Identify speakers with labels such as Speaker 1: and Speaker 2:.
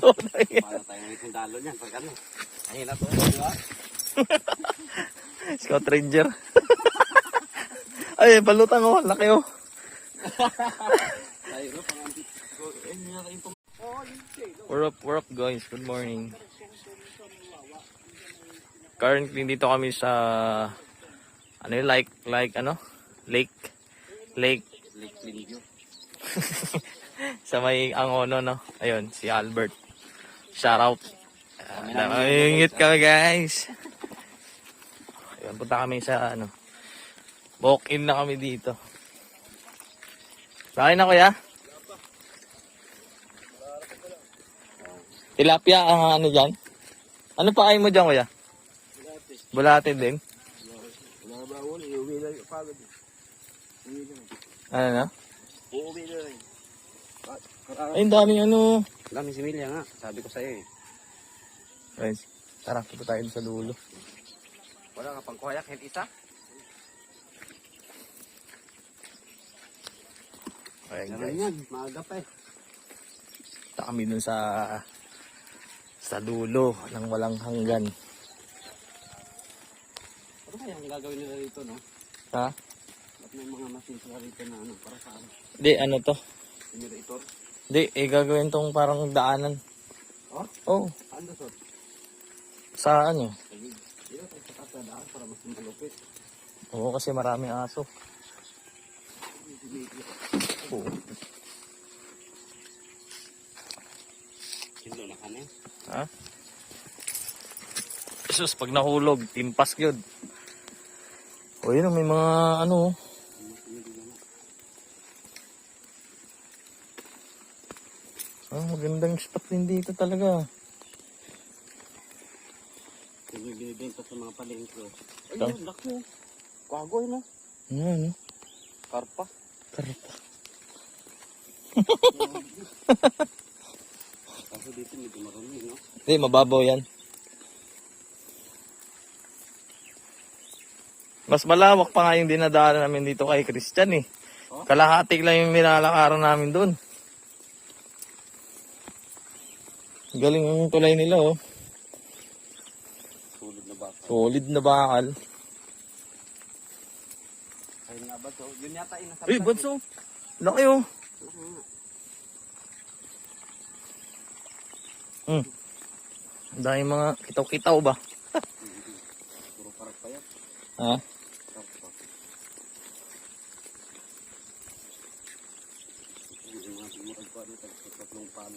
Speaker 1: Paano tayo may sundalo niyan pag ano? Ayun na to, di ba?
Speaker 2: Scout Ranger. Ay, balutang oh. Laki oh.
Speaker 1: Tayo no, pangantik.
Speaker 2: We're up guys. Good morning. Currently dito kami sa ano yun, like ano? Lake
Speaker 1: Linggyo.
Speaker 2: sa may Angono no. Ayun, si Albert. Shout out. Namingit kami guys. Ayun, punta kami sa ano. Walk in na kami dito. Laki na kuya? Tilapia ang ano dyan? Ano pa kain mo dyan kuya? Bulate din? Ano na? Ay, daming ano.
Speaker 1: Daming similya nga, sabi ko sa'yo eh.
Speaker 2: Guys, tara, punta tayo sa dulo.
Speaker 1: Wala nga pang kuhayak, kahit isa.
Speaker 2: Ayan
Speaker 1: Ganun
Speaker 2: guys.
Speaker 1: yan, maaga pa eh.
Speaker 2: Punta kami dun sa dulo ng walang hanggan.
Speaker 1: Ano kaya ang gagawin nila rito, no?
Speaker 2: Ha?
Speaker 1: Ba't may mga machine sila rito na ano, para sa ano?
Speaker 2: Di, ano to?
Speaker 1: Generator?
Speaker 2: Di, gagawin tong parang daanan.
Speaker 1: Oh?
Speaker 2: Oh,
Speaker 1: Ando sir?
Speaker 2: sa ano?
Speaker 1: Dito tayo sa katadaan para mas malupit.
Speaker 2: Oo, kasi maraming aso. Oo.
Speaker 1: Sino na kami?
Speaker 2: Ha? Jesus, pag nahulog, timpas yun. O yun, may mga ano. Magandang spot din dito talaga.
Speaker 1: Yung binibenta sa mga palengke. Ay,
Speaker 2: Ito?
Speaker 1: yun, laki. Kagoy na.
Speaker 2: Ano?
Speaker 1: Karpa.
Speaker 2: Karpa.
Speaker 1: Kaso dito medyo marami, no?
Speaker 2: Hindi, mababaw yan. Mas malawak pa nga yung dinadaanan namin dito kay Christian eh.
Speaker 1: Oh?
Speaker 2: Kalahati lang yung nilalakaran namin doon. Galing yung tulay nila oh.
Speaker 1: Sulod na baka.
Speaker 2: Solid na bakal.
Speaker 1: Ayun nga ba to? Yun yata yung nasa...
Speaker 2: Uy, banso. Laki oh. Ang daming mga kitaw-kitaw ba?
Speaker 1: Puro parak pa yan.
Speaker 2: Ha?